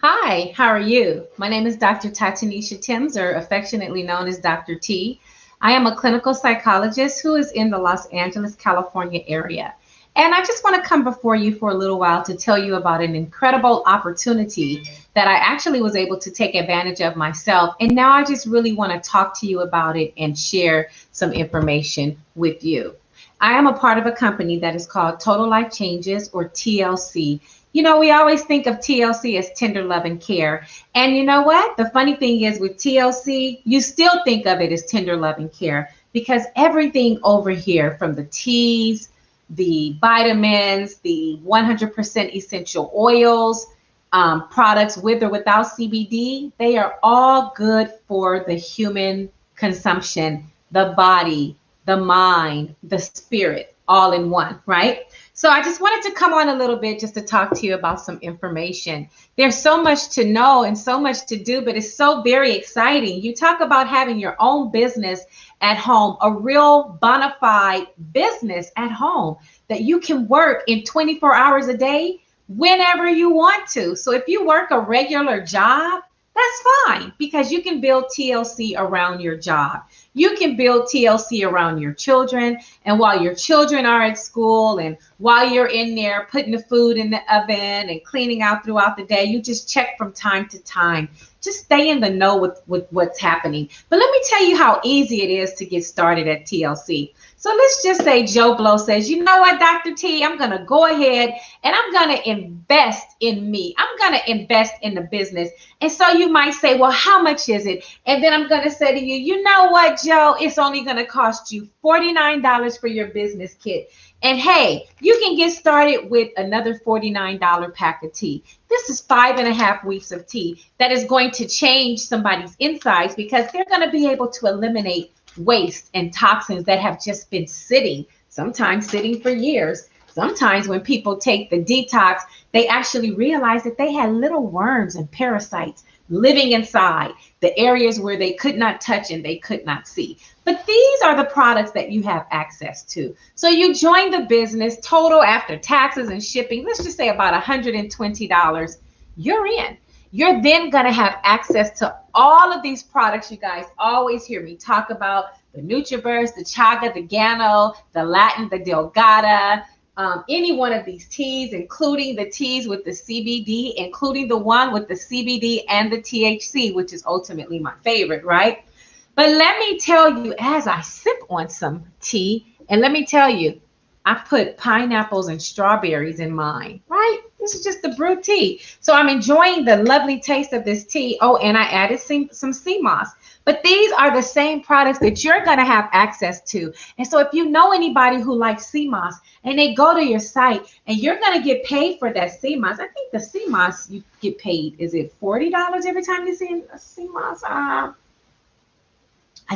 Hi, how are you? My name is Dr. Tatanisha Timms, or affectionately known as Dr. T. I am a clinical psychologist who is in the Los Angeles, California area. And I just want to come before you for a little while to tell you about an incredible opportunity that I actually was able to take advantage of myself. And now I just really want to talk to you about it and share some information with you. I am a part of a company that is called Total Life Changes, or TLC. You know, we always think of TLC as tender love and care. And you know what? The funny thing is with TLC, you still think of it as tender love and care because everything over here, from the teas, the vitamins, the 100% essential oils, products with or without CBD, they are all good for the human consumption, the body, the mind, the spirit, all in one, right? So I just wanted to come on a little bit just to talk to you about some information. There's so much to know and so much to do, but it's so very exciting. You talk about having your own business at home, a real bona fide business at home that you can work in 24 hours a day whenever you want to. So if you work a regular job, that's fine because you can build TLC around your job. You can build TLC around your children. And while your children are at school and while you're in there putting the food in the oven and cleaning out throughout the day, you just check from time to time. Just stay in the know with what's happening. But let me tell you how easy it is to get started at TLC. So let's just say Joe Blow says, you know what, Dr. T, I'm going to go ahead and I'm going to invest in me. I'm going to invest in the business. And so you might say, well, how much is it? And then I'm going to say to you, you know what, Joe, it's only going to cost you $49 for your business kit. And hey, you can get started with another $49 pack of tea. This is 5.5 weeks of tea that is going to change somebody's insides because they're going to be able to eliminate waste and toxins that have just been sitting, sometimes sitting for years. Sometimes when people take the detox, they actually realize that they had little worms and parasites living inside the areas where they could not touch and they could not see. But these are the products that you have access to. So you join the business, total after taxes and shipping, let's just say about $120, you're in. You're then going to have access to all of these products. You guys always hear me talk about the NutriBurst, the Chaga, the Gano, the Latin, the Delgada, any one of these teas, including the teas with the CBD, including the one with the CBD and the THC, which is ultimately my favorite, right? But let me tell you, as I sip on some tea, and let me tell you, I put pineapples and strawberries in mine, right? This is just the brewed tea. So I'm enjoying the lovely taste of this tea. Oh, and I added some sea moss. But these are the same products that you're going to have access to. And so if you know anybody who likes sea moss and they go to your site and you're going to get paid for that sea moss, I think the sea moss you get paid, is it $40 every time you see a sea moss? I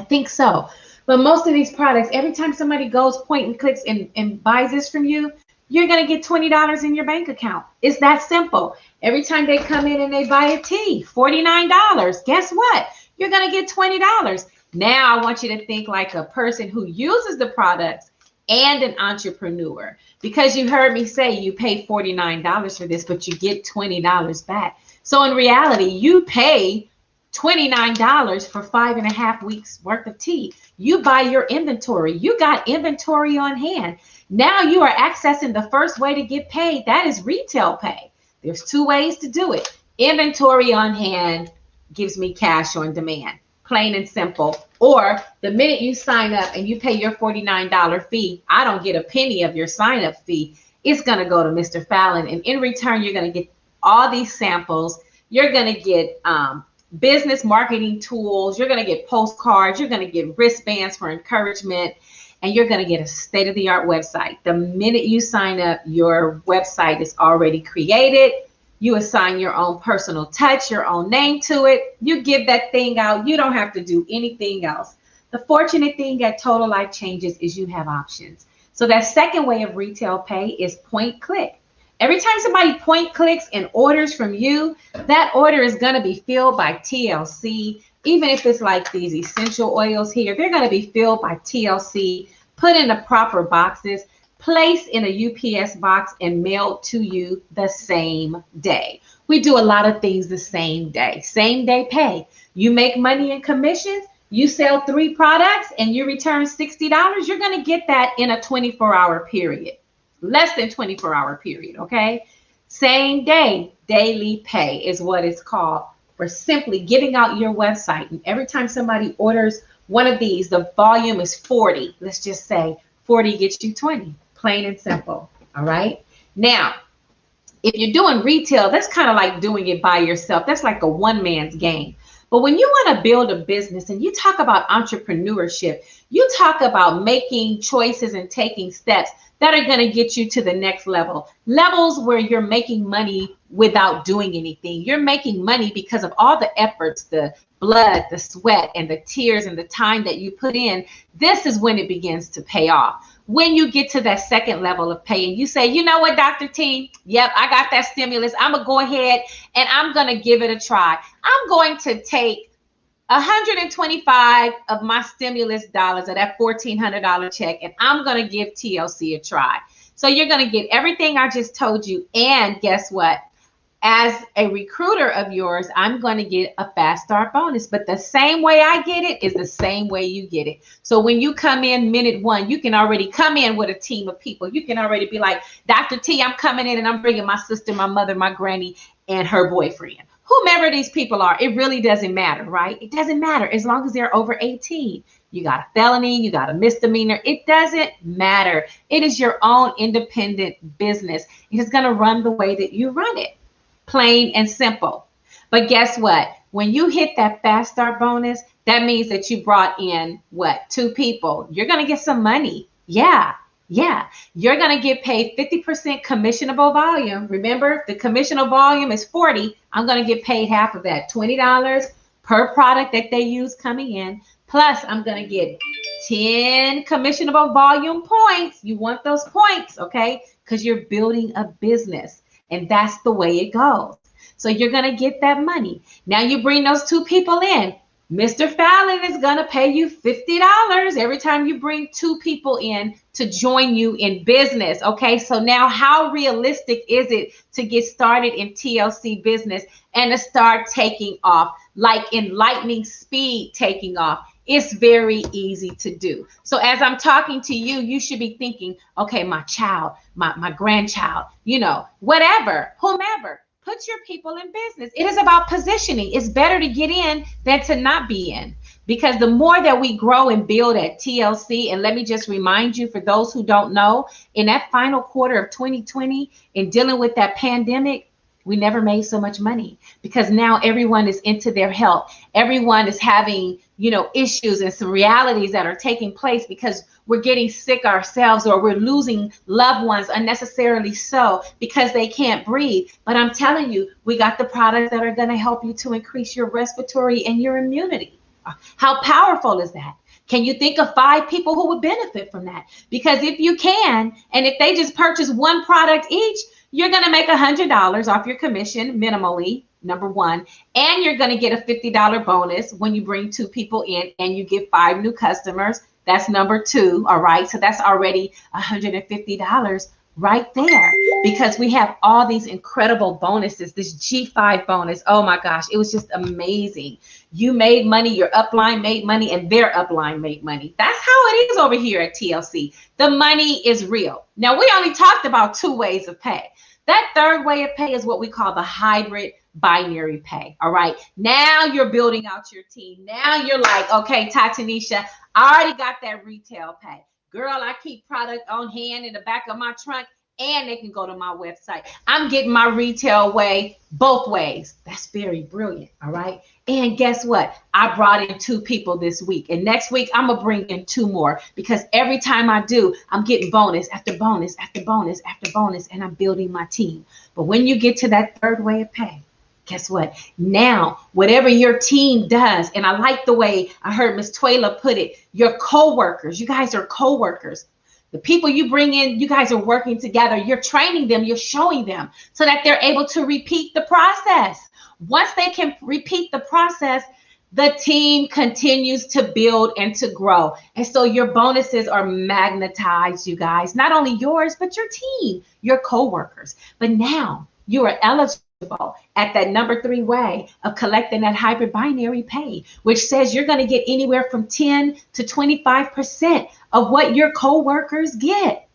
think so. But most of these products, every time somebody goes, point and clicks and buys this from you, you're going to get $20 in your bank account. It's that simple. Every time they come in and they buy a tea, $49. Guess what? You're going to get $20. Now I want you to think like a person who uses the products and an entrepreneur, because you heard me say you pay $49 for this, but you get $20 back. So in reality, you pay $29 for 5.5 weeks worth of tea. You buy your inventory. You got inventory on hand. Now you are accessing the first way to get paid. That is retail pay. There's two ways to do it. Inventory on hand gives me cash on demand, plain and simple. Or the minute you sign up and you pay your $49 fee, I don't get a penny of your sign up fee. It's going to go to Mr. Fallon. And in return, you're going to get all these samples. You're going to get business marketing tools. You're going to get postcards. You're going to get wristbands for encouragement. And you're going to get a state-of-the-art website. The minute you sign up, your website is already created. You assign your own personal touch, your own name to it. You give that thing out. You don't have to do anything else. The fortunate thing at Total Life Changes is you have options. So that second way of retail pay is point click. Every time somebody point clicks and orders from you, that order is going to be filled by TLC. Even if it's like these essential oils here, they're going to be filled by TLC, put in the proper boxes, placed in a UPS box and mailed to you the same day. We do a lot of things the same day pay. You make money in commissions, you sell 3 products and you return $60, you're going to get that in a 24-hour period, less than 24-hour period, okay? Same day, daily pay is what it's called, for simply giving out your website. And every time somebody orders one of these, the volume is 40. Let's just say 40 gets you 20, plain and simple, all right? Now, if you're doing retail, that's kind of like doing it by yourself. That's like a one-man's game. But when you want to build a business and you talk about entrepreneurship, you talk about making choices and taking steps that are going to get you to the next level. Levels where you're making money without doing anything. You're making money because of all the efforts, the blood, the sweat, and the tears and the time that you put in. This is when it begins to pay off. When you get to that second level of pay and you say, you know what, Dr. T, yep, I got that stimulus. I'm going to go ahead and I'm going to give it a try. I'm going to take 125 of my stimulus dollars, of that $1,400 check, and I'm going to give TLC a try. So you're going to get everything I just told you. And guess what? As a recruiter of yours, I'm going to get a fast start bonus. But the same way I get it is the same way you get it. So when you come in minute 1, you can already come in with a team of people. You can already be like, Dr. T, I'm coming in and I'm bringing my sister, my mother, my granny, and her boyfriend. Whomever these people are, it really doesn't matter, right? It doesn't matter as long as they're over 18. You got a felony, you got a misdemeanor. It doesn't matter. It is your own independent business. It's going to run the way that you run it. Plain and simple. But guess what? When you hit that fast start bonus, that means that you brought in what? 2 people. You're going to get some money. Yeah. You're going to get paid 50% commissionable volume. Remember, the commissionable volume is 40. I'm going to get paid half of that, $20 per product that they use coming in. Plus, I'm going to get 10 commissionable volume points. You want those points, okay? Because you're building a business. And that's the way it goes. So you're going to get that money. Now you bring those 2 people in. Mr. Fallon is going to pay you $50 every time you bring 2 people in to join you in business. Okay, so now how realistic is it to get started in TLC business and to start taking off, like in lightning speed taking off? It's very easy to do. So as I'm talking to you, you should be thinking, okay, my child, my grandchild, you know, whatever, whomever. Put your people in business. It is about positioning. It's better to get in than to not be in, because the more that we grow and build at TLC, and let me just remind you, for those who don't know, in that final quarter of 2020, in dealing with that pandemic, we never made so much money, because now everyone is into their health. Everyone is having, you know, issues and some realities that are taking place because we're getting sick ourselves, or we're losing loved ones unnecessarily so because they can't breathe. But I'm telling you, we got the products that are going to help you to increase your respiratory and your immunity. How powerful is that? Can you think of 5 people who would benefit from that? Because if you can, and if they just purchase 1 product each, you're going to make $100 off your commission minimally, number 1, and you're going to get a $50 bonus when you bring 2 people in and you get 5 new customers. That's number 2. All right. So that's already $150 right there, because we have all these incredible bonuses. This G5 bonus. Oh my gosh. It was just amazing. You made money, your upline made money, and their upline made money. That's how it is over here at TLC. The money is real. Now, we only talked about 2 ways of pay. That third way of pay is what we call the hybrid binary pay. All right. Now you're building out your team. Now you're like, okay, Tatanisha, I already got that retail pay. Girl, I keep product on hand in the back of my trunk, and they can go to my website. I'm getting my retail way both ways. That's very brilliant. All right. And guess what? I brought in 2 people this week, and next week I'm going to bring in 2 more, because every time I do, I'm getting bonus after bonus after bonus after bonus, and I'm building my team. But when you get to that third way of pay, guess what? Now, whatever your team does, and I like the way I heard Miss Twayla put it, your coworkers, you guys are coworkers. The people you bring in, you guys are working together. You're training them, you're showing them so that they're able to repeat the process. Once they can repeat the process, the team continues to build and to grow. And so your bonuses are magnetized, you guys, not only yours, but your team, your coworkers. But now you are eligible at that number 3 way of collecting that hybrid binary pay, which says you're going to get anywhere from 10 to 25% of what your coworkers get.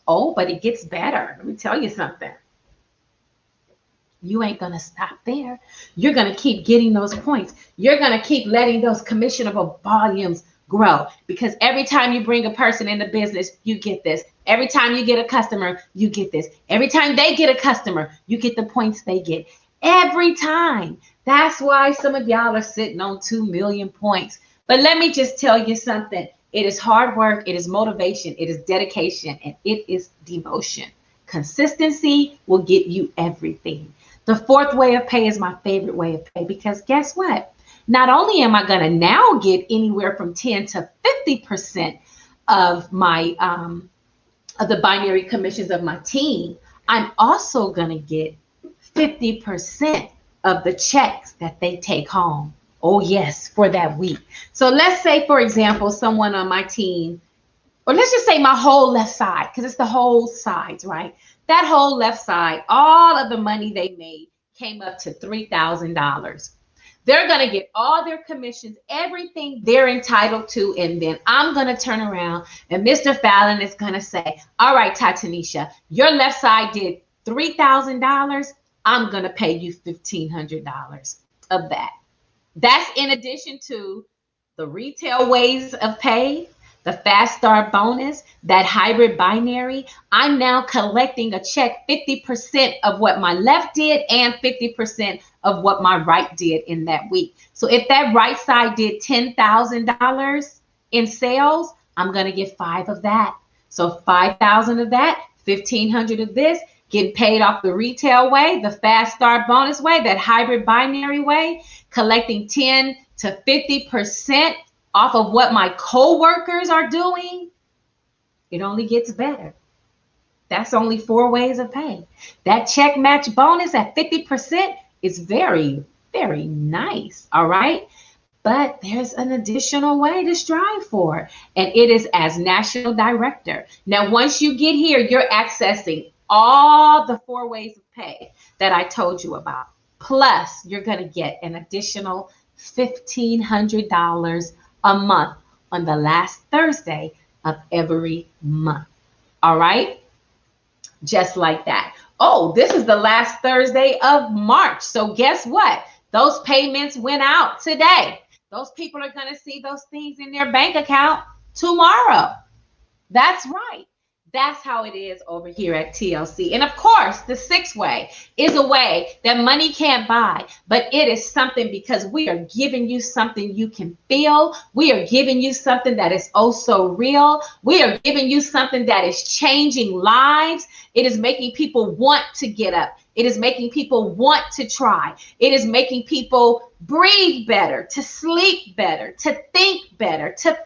Oh, but it gets better. Let me tell you something. You ain't going to stop there. You're going to keep getting those points. You're going to keep letting those commissionable volumes grow, because every time you bring a person into business, you get this. Every time you get a customer, you get this. Every time they get a customer, you get the points they get. Every time. That's why some of y'all are sitting on 2 million points. But let me just tell you something. It is hard work. It is motivation. It is dedication. And it is devotion. Consistency will get you everything. The 4th way of pay is my favorite way of pay, because guess what? Not only am I going to now get anywhere from 10 to 50% of my of the binary commissions of my team, I'm also going to get 50% of the checks that they take home. Oh yes, for that week. So let's say, for example, someone on my team, or let's just say my whole left side, because it's the whole sides, right? That whole left side, all of the money they made came up to $3,000. They're going to get all their commissions, everything they're entitled to, and then I'm going to turn around and Mr. Fallon is going to say, all right, Tatanisha, your left side did $3,000. I'm going to pay you $1,500 of that. That's in addition to the retail ways of pay, the fast start bonus, that hybrid binary. I'm now collecting a check 50% of what my left did and 50% of what my right did in that week. So if that right side did $10,000 in sales, I'm going to get 5 of that. So 5,000 of that, 1,500 of this, getting paid off the retail way, the fast start bonus way, that hybrid binary way, collecting 10 to 50% off of what my coworkers are doing. It only gets better. That's only 4 ways of pay. That check match bonus at 50% is very, very nice. All right. But there's an additional way to strive for, and it is as national director. Now, once you get here, you're accessing all the 4 ways of pay that I told you about. Plus, you're going to get an additional $1,500 a month on the last Thursday of every month. All right? Just like that. Oh, this is the last Thursday of March. So guess what? Those payments went out today. Those people are going to see those things in their bank account tomorrow. That's right. That's how it is over here at TLC. And of course, the 6th way is a way that money can't buy, but it is something because we are giving you something you can feel. We are giving you something that is oh so real. We are giving you something that is changing lives. It is making people want to get up. It is making people want to try. It is making people breathe better, to sleep better, to think better, to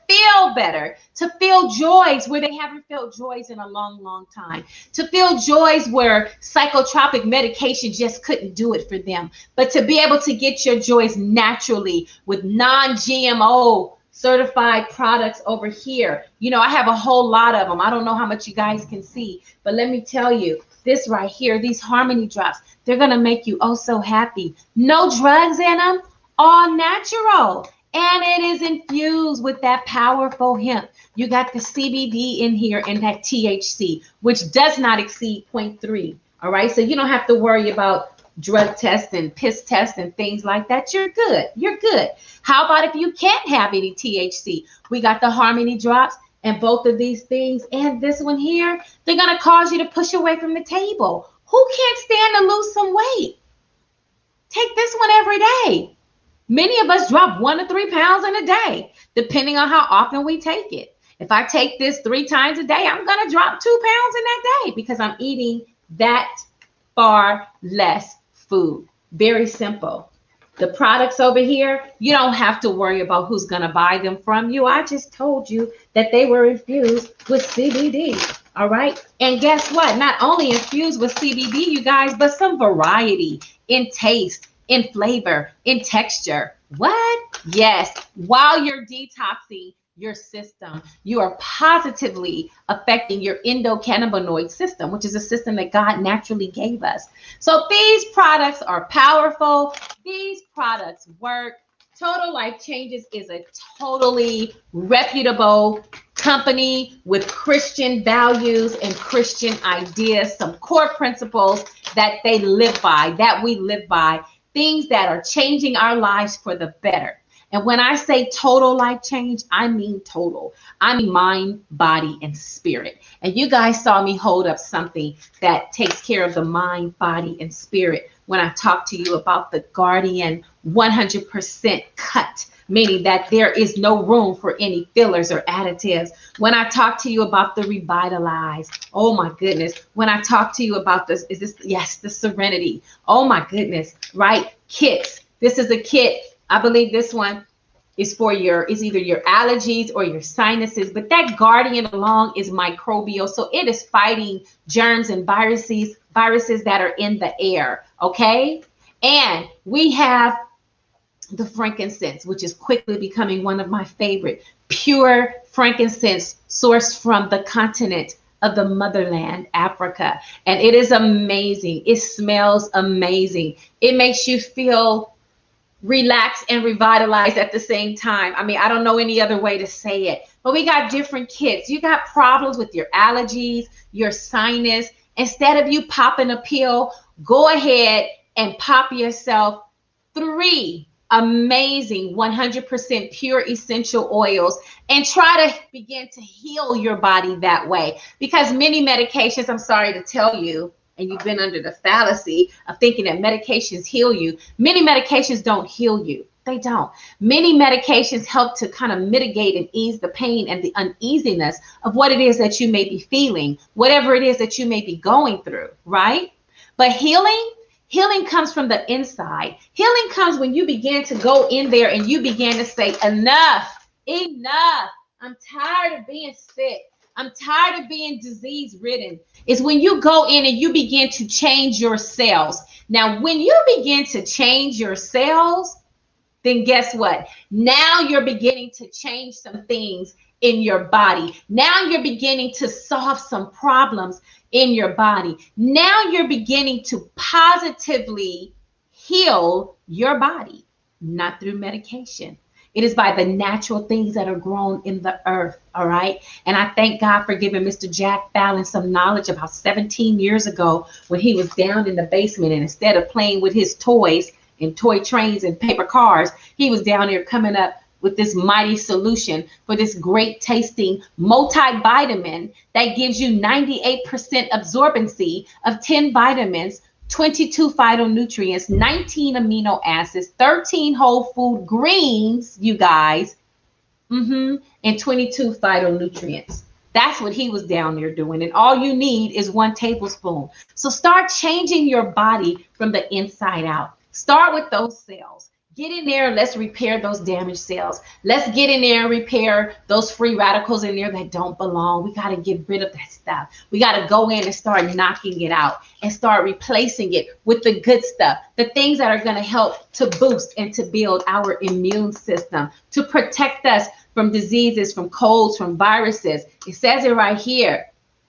feel joys where they haven't felt joys in a long, long time, to feel joys where psychotropic medication just couldn't do it for them, but to be able to get your joys naturally with non-GMO certified products over here. You know, I have a whole lot of them. I don't know how much you guys can see, but let me tell you, this right here, these Harmony drops, they're going to make you oh so happy. No drugs in them, all natural. And it is infused with that powerful hemp. You got the CBD in here and that THC, which does not exceed 0.3. All right. So you don't have to worry about drug tests and piss tests and things like that. You're good. You're good. How about if you can't have any THC? We got the Harmony drops. And both of these things and this one here, they're going to cause you to push away from the table. Who can't stand to lose some weight? Take this one every day. Many of us drop 1 to 3 pounds in a day, depending on how often we take it. If I take this 3 times a day, I'm going to drop 2 pounds in that day because I'm eating that far less food. Very simple. The products over here, you don't have to worry about who's going to buy them from you. I just told you that they were infused with CBD. All right. And guess what? Not only infused with CBD, you guys, but some variety in taste, in flavor, in texture. What? Yes. While you're detoxing your system, you are positively affecting your endocannabinoid system, which is a system that God naturally gave us. So these products are powerful. These products work. Total Life Changes is a totally reputable company with Christian values and Christian ideas, some core principles that they live by, that we live by, things that are changing our lives for the better. And when I say total life change, I mean total. I mean mind, body, and spirit. And you guys saw me hold up something that takes care of the mind, body, and spirit when I talked to you about the Guardian 100% cut, meaning that there is no room for any fillers or additives. When I talk to you about the Revitalize, oh my goodness. When I talk to you about this, yes, the Serenity. Oh my goodness, right? Kits. This is a kit. I believe this one is for is either your allergies or your sinuses, but that Guardian along is microbial. So it is fighting germs and viruses that are in the air. Okay. And we have the frankincense, which is quickly becoming one of my favorite, pure frankincense sourced from the continent of the motherland, Africa. And it is amazing. It smells amazing. It makes you feel relaxed and revitalized at the same time. I mean, I don't know any other way to say it, but we got different kits. You got problems with your allergies, your sinus. Instead of you popping a pill, go ahead and pop yourself 3 amazing 100% pure essential oils and try to begin to heal your body that way. Because many medications, I'm sorry to tell you, and you've been under the fallacy of thinking that medications heal you. Many medications don't heal you. They don't. Many medications help to kind of mitigate and ease the pain and the uneasiness of what it is that you may be feeling, whatever it is that you may be going through, right? But healing comes from the inside. Healing comes when you begin to go in there and you begin to say, enough, enough. I'm tired of being sick. I'm tired of being disease ridden. It's when you go in and you begin to change your cells. Now, when you begin to change your cells, then guess what? Now you're beginning to change some things in your body. Now you're beginning to solve some problems in your body. Now you're beginning to positively heal your body, not through medication. It is by the natural things that are grown in the earth, all right? And I thank God for giving Mr. Jack Fallon some knowledge about 17 years ago when he was down in the basement, and instead of playing with his toys and toy trains and paper cars, he was down there coming up with this mighty solution for this great tasting multivitamin that gives you 98% absorbency of 10 vitamins, 22 phytonutrients, 19 amino acids, 13 whole food greens, you guys, and 22 phytonutrients. That's what he was down there doing. And all you need is 1 tablespoon. So start changing your body from the inside out. Start with those cells. Get in there. Let's repair those damaged cells. Let's get in there and repair those free radicals in there that don't belong. We got to get rid of that stuff. We got to go in and start knocking it out and start replacing it with the good stuff, the things that are going to help to boost and to build our immune system, to protect us from diseases, from colds, from viruses. It says it right here.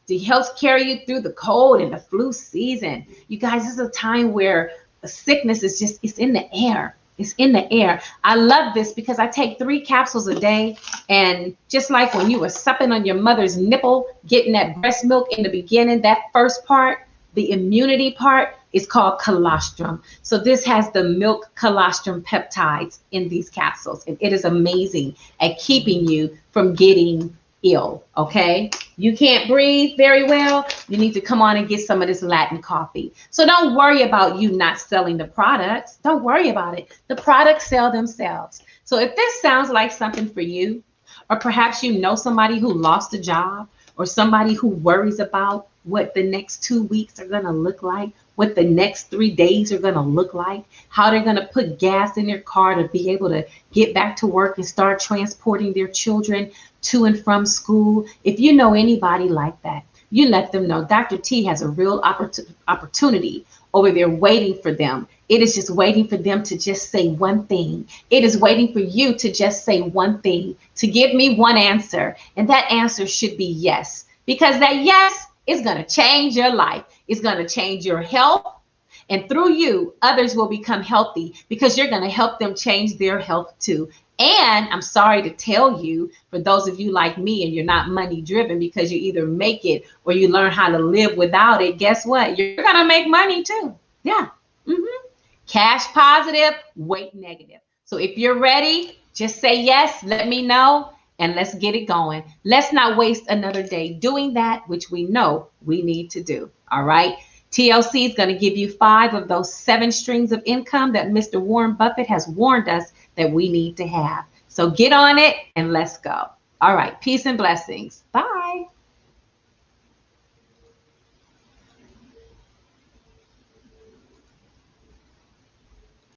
It helps carry you through the cold and the flu season. You guys, this is a time where sickness is just, it's in the air. It's in the air. I love this because I take 3 capsules a day. And just like when you were supping on your mother's nipple, getting that breast milk in the beginning, that first part, the immunity part, is called colostrum. So this has the milk colostrum peptides in these capsules. And it is amazing at keeping you from getting ill, okay? You can't breathe very well, you need to come on and get some of this Latin coffee. So don't worry about you not selling the products. Don't worry about it. The products sell themselves. So if this sounds like something for you, or perhaps you know somebody who lost a job, or somebody who worries about what the next 2 weeks are going to look like, what the next 3 days are going to look like, how they're going to put gas in their car to be able to get back to work and start transporting their children to and from school. If you know anybody like that, you let them know Dr. T has a real opportunity over there waiting for them. It is just waiting for them to just say one thing. It is waiting for you to just say one thing, to give me one answer. And that answer should be yes, because that yes is going to change your life. It's going to change your health. And through you, others will become healthy because you're going to help them change their health too. And I'm sorry to tell you, for those of you like me and you're not money driven because you either make it or you learn how to live without it, guess what? You're going to make money too. Yeah. Cash positive, weight negative. So if you're ready, just say yes, let me know, and let's get it going. Let's not waste another day doing that which we know we need to do. All right. TLC is going to give you 5 of those 7 streams of income that Mr. Warren Buffett has warned us that we need to have. So get on it and let's go. All right. Peace and blessings. Bye.